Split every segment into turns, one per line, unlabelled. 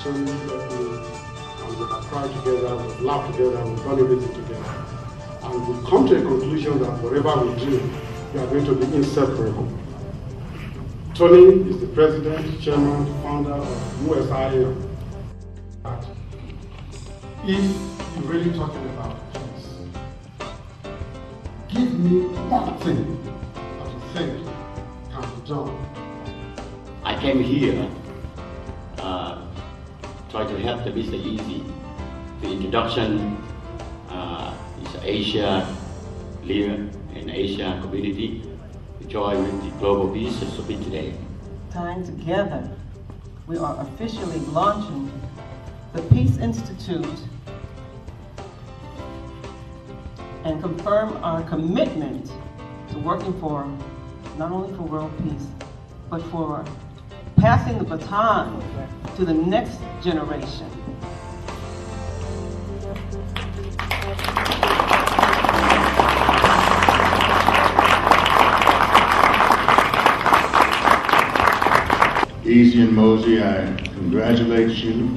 Tony helped me, and we have cried together, we've laughed together, we've done everything together. And we've come to a conclusion that whatever we do, we are going to be inseparable. Tony is the president, chairman, founder of USIM. If you're really talking about peace, give me one thing that you think can be done.
I came here try to help the Mr. Easy. The introduction is Asia leader in Asia community to join with the Global Peace Summit today.
Tying together, we are officially launching the Peace Institute and confirm our commitment to working for not only for world peace, but for passing the baton to the next generation.
Easy and Mosey, I congratulate you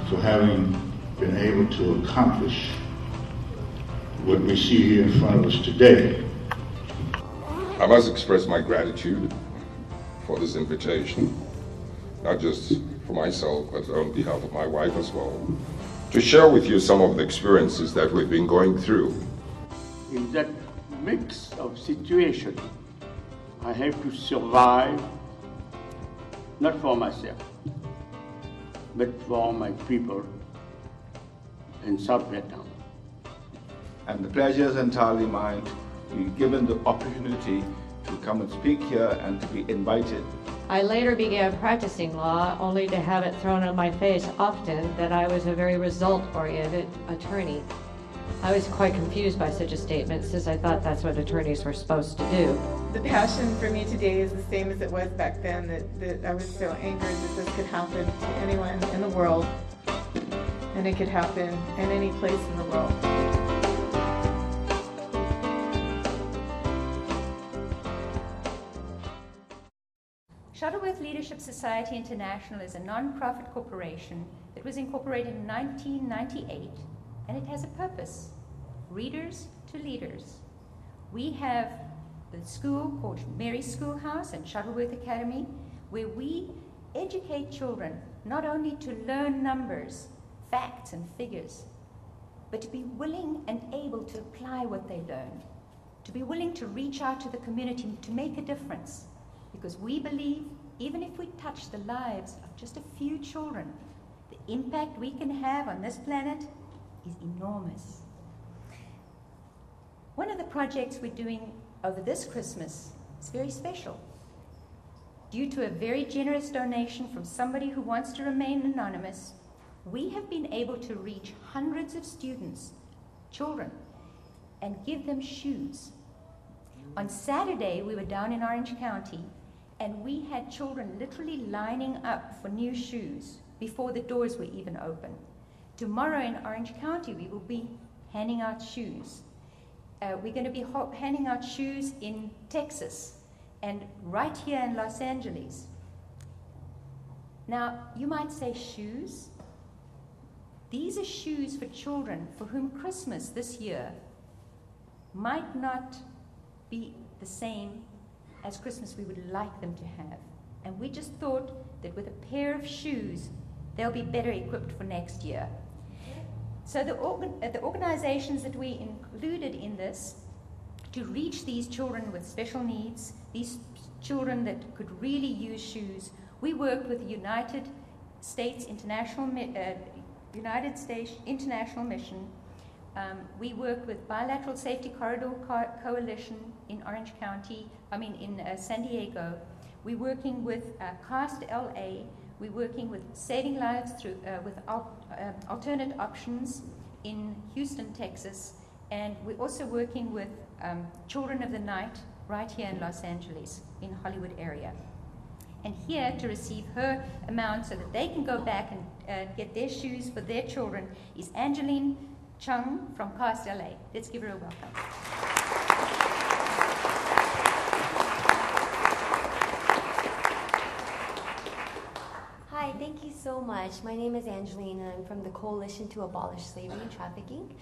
for having been able to accomplish what we see here in front of us today.
I must express my gratitude for this invitation, not just for myself, but on behalf of my wife as well, to share with you some of the experiences that we've been going through.
In that mix of situation, I have to survive, not for myself, but for my people in South Vietnam.
And the pleasure is entirely mine to be given the opportunity to come and speak here and to be invited.
I later began practicing law only to have it thrown in my face often that I was a very result-oriented attorney. I was quite confused by such a statement since I thought that's what attorneys were supposed to do.
The passion for me today is the same as it was back then, that I was so angered that this could happen to anyone in the world, and it could happen in any place in the world.
Shuttleworth Leadership Society International is a non-profit corporation that was incorporated in 1998, and it has a purpose: readers to leaders. We have the school called Mary Schoolhouse and Shuttleworth Academy, where we educate children not only to learn numbers, facts and figures, but to be willing and able to apply what they learn, to be willing to reach out to the community to make a difference. Because we believe, even if we touch the lives of just a few children, the impact we can have on this planet is enormous. One of the projects we're doing over this Christmas is very special. Due to a very generous donation from somebody who wants to remain anonymous, we have been able to reach hundreds of students, children, and give them shoes. On Saturday, we were down in Orange County, and we had children literally lining up for new shoes before the doors were even open. Tomorrow in Orange County, we will be handing out shoes. We're going to be handing out shoes in Texas and right here in Los Angeles. Now, you might say shoes. These are shoes for children for whom Christmas this year might not be the same as Christmas we would like them to have. And we just thought that with a pair of shoes, they'll be better equipped for next year. So the organizations that we included in this to reach these children with special needs, these children that could really use shoes, we worked with the United States International Mission. We work with Bilateral Safety Corridor Coalition in Orange County, in San Diego. We're working with CAST LA. We're working with Saving Lives through with alternate options in Houston, Texas, and we're also working with Children of the Night right here in Los Angeles, in Hollywood area. And here to receive her amount so that they can go back and get their shoes for their children is Angeline Chung from CAST LA. Let's give her a welcome.
Hi, so much. My name is Angeline, and I'm from the Coalition to Abolish Slavery and Trafficking,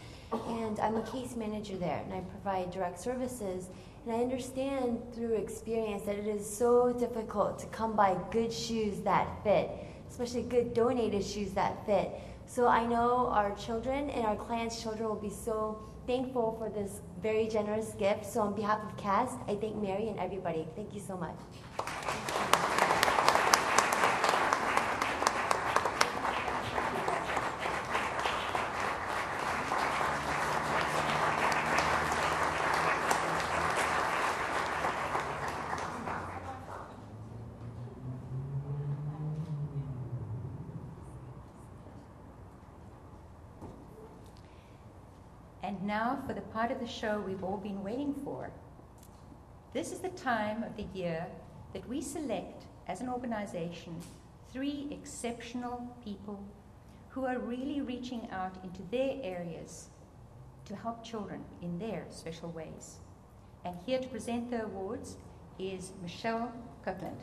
and I'm a case manager there, and I provide direct services. And I understand through experience that it is so difficult to come by good shoes that fit, especially good donated shoes that fit. So I know our children and our clients' children will be so thankful for this very generous gift. So on behalf of CAST, I thank Mary and everybody. Thank you so much.
And now for the part of the show we've all been waiting for. This is the time of the year that we select as an organization 3 exceptional people who are really reaching out into their areas to help children in their special ways. And here to present the awards is Michelle Copeland.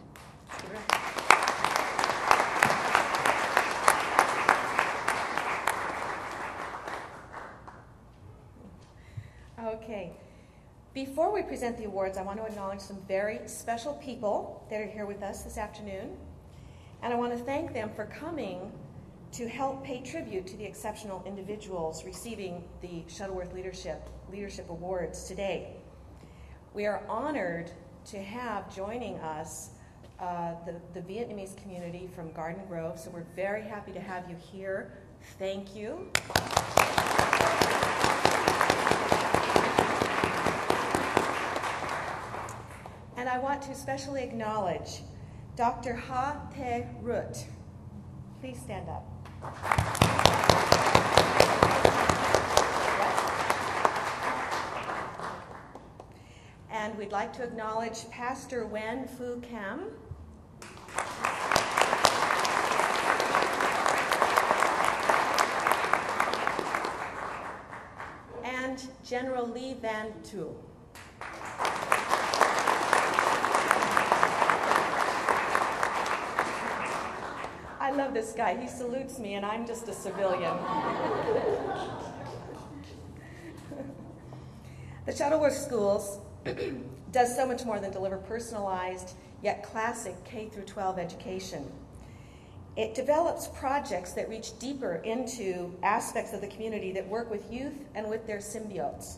Okay. Before we present the awards, I want to acknowledge some very special people that are here with us this afternoon. And I want to thank them for coming to help pay tribute to the exceptional individuals receiving the Shuttleworth Leadership Awards today. We are honored to have joining us the Vietnamese community from Garden Grove, so we're very happy to have you here. Thank you. And I want to especially acknowledge Dr. Ha Te Rut. Please stand up. And we'd like to acknowledge Pastor Wen Phu Kam. And General Lee Van Tu. I love this guy. He salutes me, and I'm just a civilian. The Shuttleworth Schools does so much more than deliver personalized yet classic K-12 education. It develops projects that reach deeper into aspects of the community that work with youth and with their symbiotes.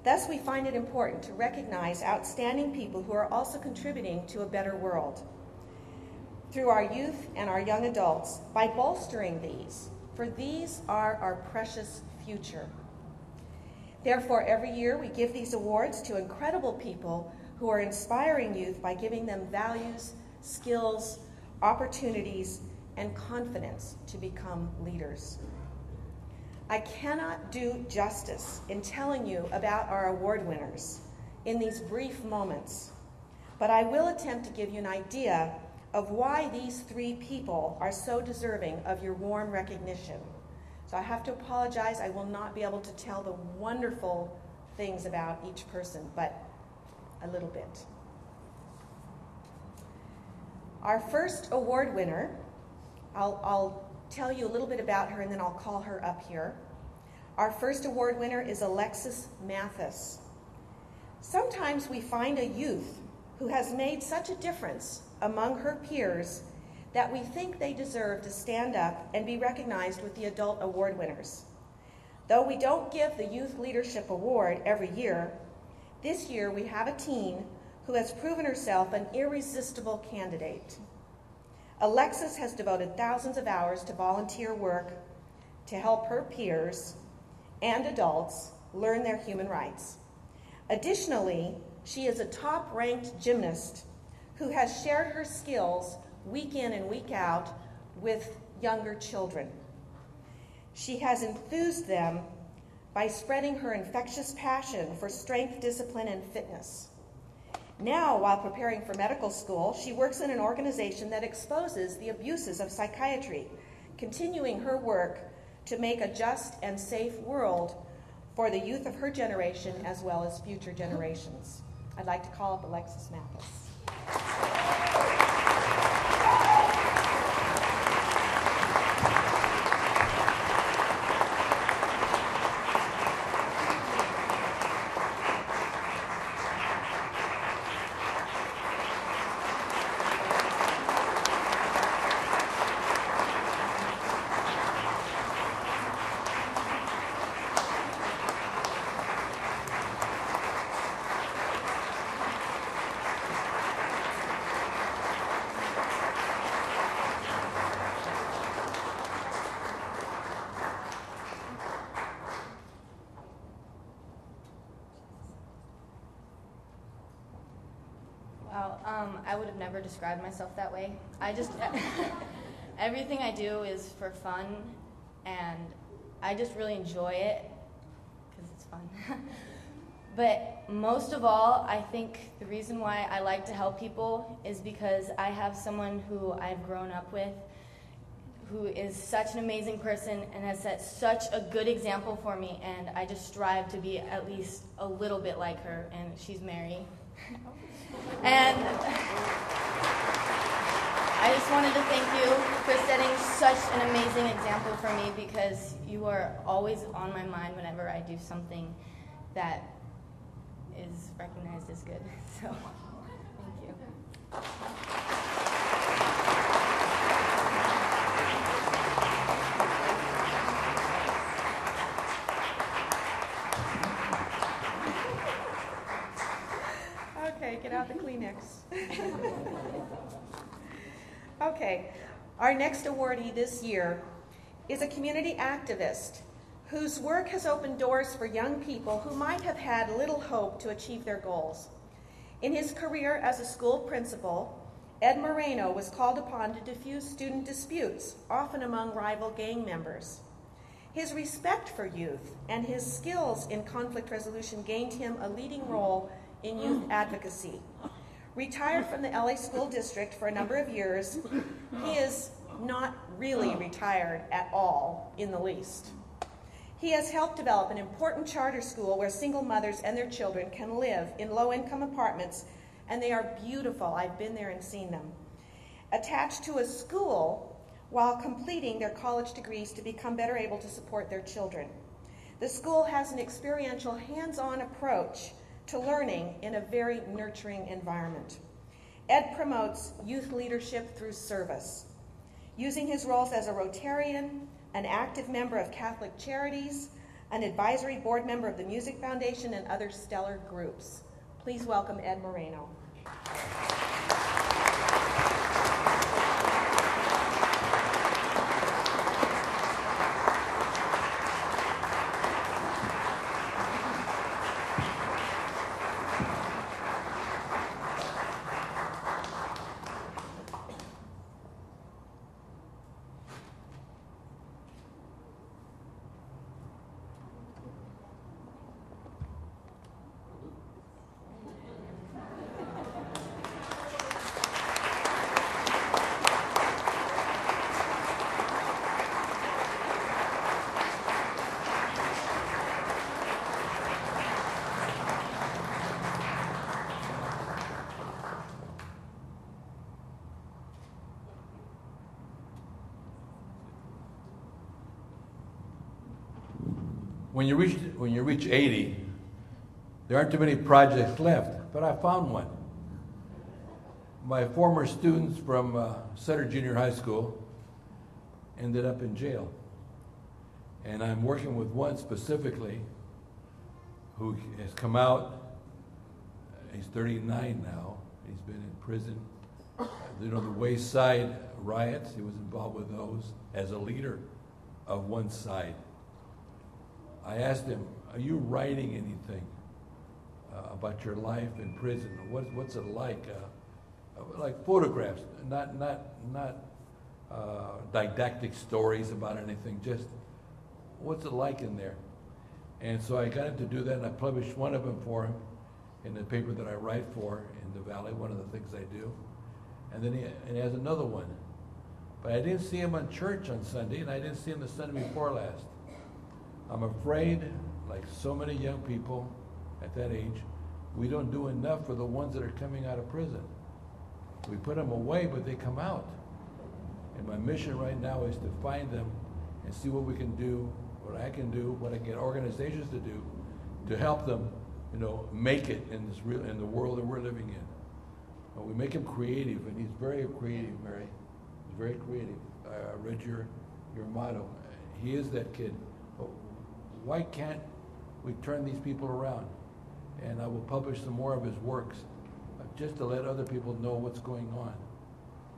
Thus, we find it important to recognize outstanding people who are also contributing to a better world through our youth and our young adults by bolstering these, for these are our precious future. Therefore, every year we give these awards to incredible people who are inspiring youth by giving them values, skills, opportunities, and confidence to become leaders. I cannot do justice in telling you about our award winners in these brief moments, but I will attempt to give you an idea of why these 3 people are so deserving of your warm recognition. So I have to apologize, I will not be able to tell the wonderful things about each person, but a little bit. Our first award winner, I'll tell you a little bit about her and then I'll call her up here. Our first award winner is Alexis Mathis. Sometimes we find a youth who has made such a difference among her peers that we think they deserve to stand up and be recognized with the adult award winners. Though we don't give the Youth Leadership Award every year, this year we have a teen who has proven herself an irresistible candidate. Alexis has devoted thousands of hours to volunteer work to help her peers and adults learn their human rights. Additionally, she is a top-ranked gymnast who has shared her skills week in and week out with younger children. She has enthused them by spreading her infectious passion for strength, discipline, and fitness. Now, while preparing for medical school, she works in an organization that exposes the abuses of psychiatry, continuing her work to make a just and safe world for the youth of her generation as well as future generations. I'd like to call up Alexis Mathis.
I would have never described myself that way. I just, everything I do is for fun, and I just really enjoy it because it's fun. But most of all, I think the reason why I like to help people is because I have someone who I've grown up with who is such an amazing person and has set such a good example for me, and I just strive to be at least a little bit like her, and she's Mary. And I just wanted to thank you for setting such an amazing example for me, because you are always on my mind whenever I do something that is recognized as good. So, thank you.
Okay, get out the Kleenex. Okay, our next awardee this year is a community activist whose work has opened doors for young people who might have had little hope to achieve their goals. In his career as a school principal, Ed Moreno was called upon to diffuse student disputes, often among rival gang members. His respect for youth and his skills in conflict resolution gained him a leading role in youth advocacy. Retired from the LA School District for a number of years, he is not really retired at all in the least. He has helped develop an important charter school where single mothers and their children can live in low-income apartments, and they are beautiful. I've been there and seen them. Attached to a school while completing their college degrees to become better able to support their children. The school has an experiential, hands-on approach to learning in a very nurturing environment. Ed promotes youth leadership through service, using his roles as a Rotarian, an active member of Catholic Charities, an advisory board member of the Music Foundation, and other stellar groups. Please welcome Ed Moreno.
When you reach 80, there aren't too many projects left, but I found one. My former students from Sutter Junior High School ended up in jail. And I'm working with one specifically who has come out. He's 39 now. He's been in prison. You know, the Wayside riots, he was involved with those as a leader of one side. I asked him, are you writing anything about your life in prison? What's it like? Like photographs, not didactic stories about anything, just what's it like in there? And so I got him to do that, and I published one of them for him in the paper that I write for in the Valley, one of the things I do. And then he has another one. But I didn't see him on church on Sunday, and I didn't see him the Sunday before last. I'm afraid, like so many young people at that age, we don't do enough for the ones that are coming out of prison. We put them away, but they come out. And my mission right now is to find them and see what we can do, what I can do, what I can get organizations to do to help them, you know, make it in the world that we're living in. But we make him creative, and he's very creative, Mary. He's very creative. I read your motto. He is that kid. Why can't we turn these people around? And I will publish some more of his works just to let other people know what's going on.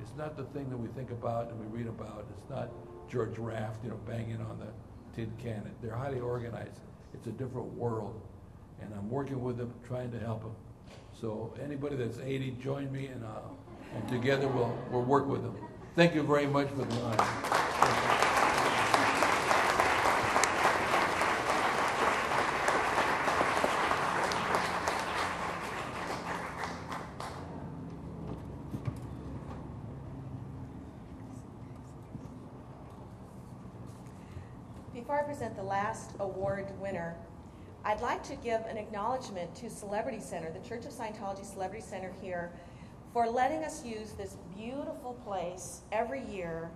It's not the thing that we think about and we read about. It's not George Raft, you know, banging on the tin can. They're highly organized. It's a different world. And I'm working with them, trying to help them. So anybody that's 80, join me, and together we'll work with them. Thank you very much for the honor.
Before I present the last award winner, I'd like to give an acknowledgement to Celebrity Center, the Church of Scientology Celebrity Center here, for letting us use this beautiful place every year.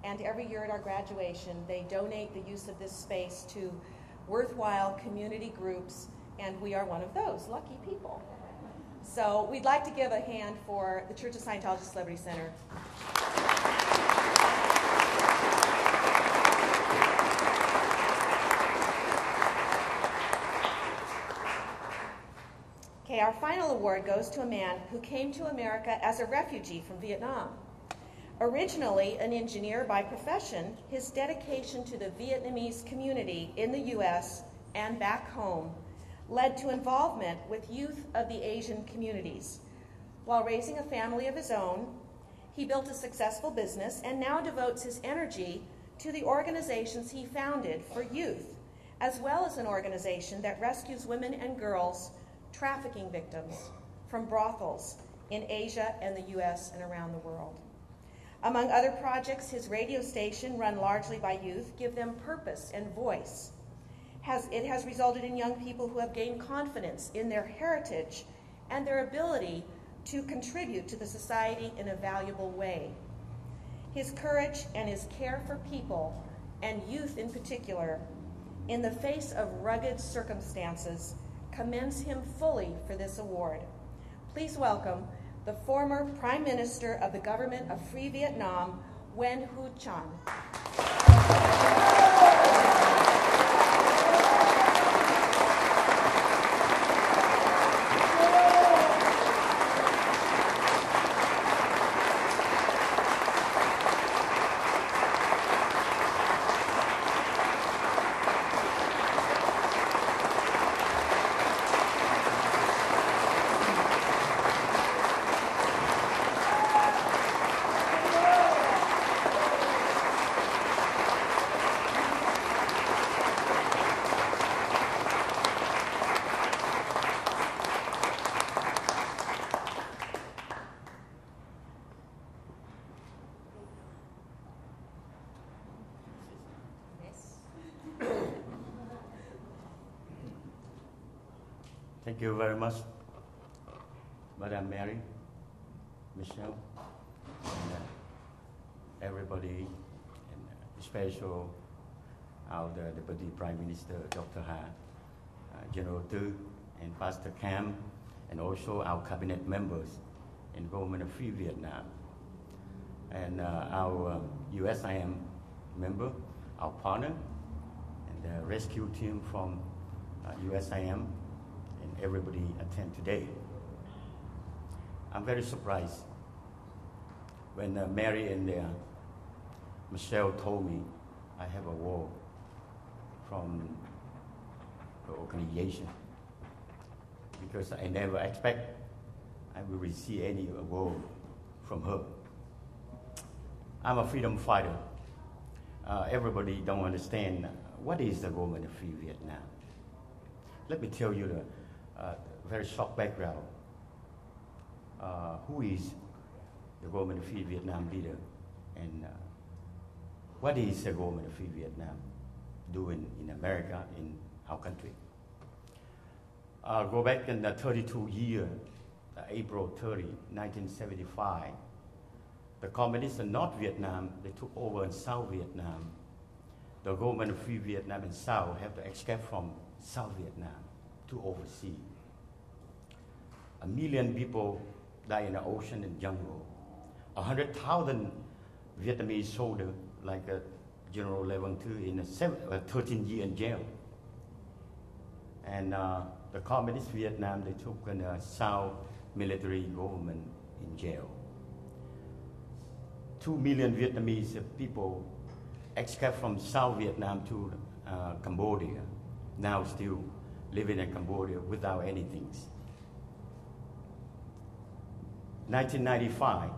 And every year at our graduation, they donate the use of this space to worthwhile community groups, and we are one of those lucky people. So we'd like to give a hand for the Church of Scientology Celebrity Center. Okay, our final award goes to a man who came to America as a refugee from Vietnam. Originally an engineer by profession, his dedication to the Vietnamese community in the U.S. and back home led to involvement with youth of the Asian communities. While raising a family of his own, he built a successful business and now devotes his energy to the organizations he founded for youth, as well as an organization that rescues women and girls trafficking victims from brothels in Asia and the U.S. and around the world. Among other projects, his radio station, run largely by youth, give them purpose and voice. It has resulted in young people who have gained confidence in their heritage and their ability to contribute to the society in a valuable way. His courage and his care for people, and youth in particular, in the face of rugged circumstances, commends him fully for this award. Please welcome the former Prime Minister of the Government of Free Vietnam, Nguyen Hu Chan.
Thank you very much, Madam Mary, Michelle, and everybody, and special our Deputy Prime Minister, Dr. Ha, General Tu, and Pastor Cam, and also our cabinet members in Government of Free Vietnam, and our USIM member, our partner, and the rescue team from USIM, and everybody attend today. I'm very surprised when Mary and Michelle told me I have a award from the organization, because I never expect I will receive any award from her. I'm a freedom fighter. Everybody don't understand what is the Government of Free Vietnam. Let me tell you the very short background. Who is the Government of Free Vietnam leader, and what is the Government of Free Vietnam doing in America, in our country? Go back in the 32 years, April 30, 1975, the communists in North Vietnam, they took over in South Vietnam. The Government of Free Vietnam and South have to escape from South Vietnam to overseas. 1 million people died in the ocean and jungle. 100,000 Vietnamese soldiers, like General Le Van Thu, in 13 years in jail. And the communist Vietnam, they took the South military government in jail. 2 million Vietnamese people escaped from South Vietnam to Cambodia, now still living in Cambodia without anything.
1995,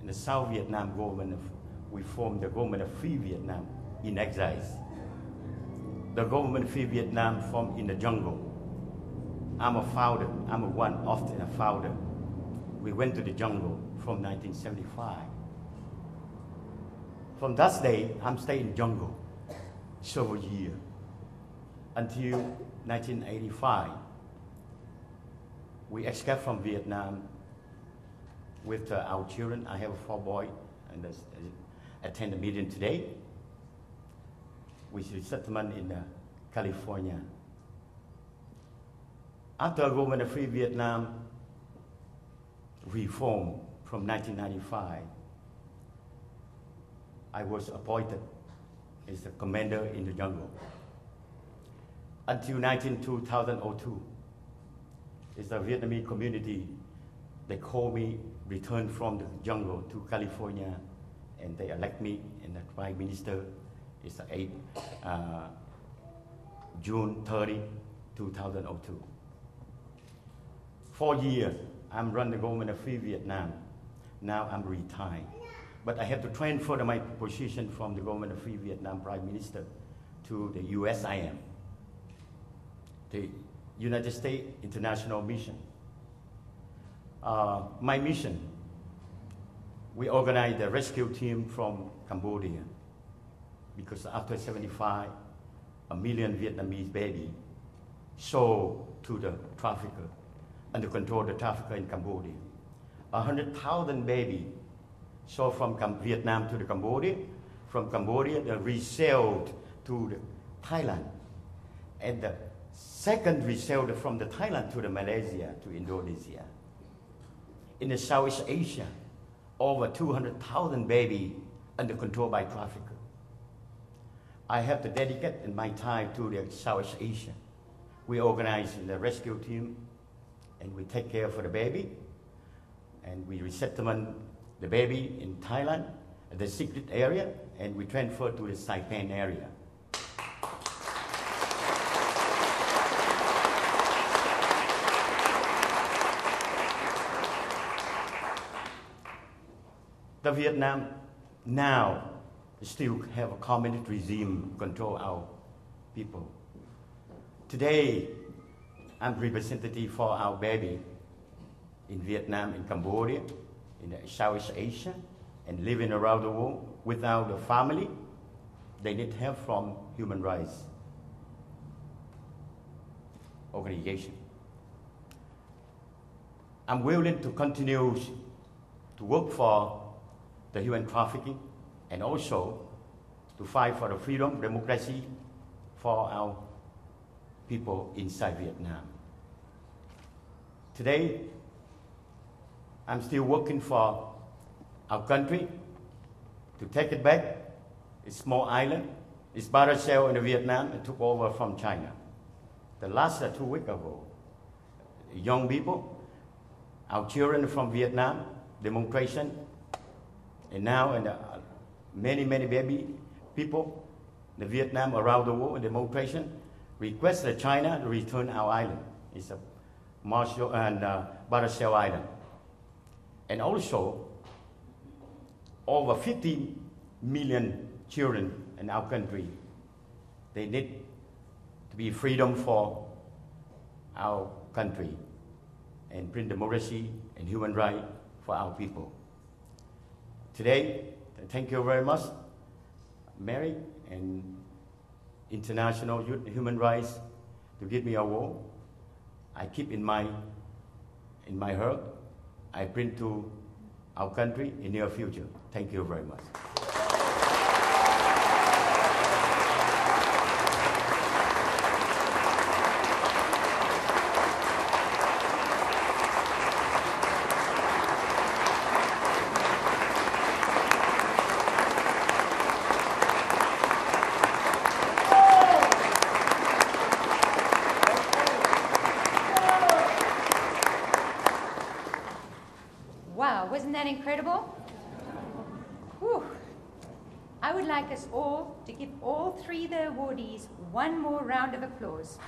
in the South Vietnam government, we formed the government of Free Vietnam in exile. The government of Free Vietnam formed in the jungle. I'm a founder. I'm one of the founder. We went to the jungle from 1975. From that day, I'm staying in the jungle several years until 1985. We escaped from Vietnam with our children. I have 4 boys and attend the meeting today. We settlement in California. After government of Free Vietnam reform from 1995, I was appointed as the commander in the jungle. Until 2002, it's the Vietnamese community, they call me, return from the jungle to California, and they elect me in the Prime Minister. It's 8 June 30, 2002. 4 years, I'm running the government of Free Vietnam. Now I'm retired. But I have to transfer my position from the government of Free Vietnam Prime Minister to the USIM, the United States International Mission. My mission, we organized the rescue team from Cambodia because after 75, 1 million Vietnamese babies sold to the trafficker, under control of the trafficker in Cambodia. 100,000 babies sold from Vietnam to the Cambodia. From Cambodia, they resold to the Thailand. And the second resold from the Thailand to the Malaysia, to Indonesia. In the Southeast Asia, over 200,000 babies under control by traffickers. I have to dedicate my time to the Southeast Asia. We organize the rescue team, and we take care for the baby, and we resettlement the baby in Thailand, the secret area, and we transfer to the Saipan area. The Vietnam now still have a communist regime control our people. Today, I'm representative for our baby in Vietnam, in Cambodia, in Southeast Asia, and living around the world without a family. They need help from human rights organization. I'm willing to continue to work for the human trafficking and also to fight for the freedom, democracy for our people inside Vietnam. Today, I'm still working for our country to take it back. It's a small island. It's Ba Seo in Vietnam and took over from China. The last 2 weeks ago, young people, our children from Vietnam, demonstration, and now many baby people, the Vietnam around the world, demonstration, request China to return our island. It's a Marshall and Ba Seo Island. And also, over 50 million children in our country, they need to be freedom for our country and bring democracy and human rights for our people. Today, thank you very much, Mary and International Human Rights, to give me a award. I keep in my heart. I bring to our country in near future. Thank you very much.
Wow, wasn't that incredible? Whew. I would like us all to give all 3 of the awardees one more round of applause.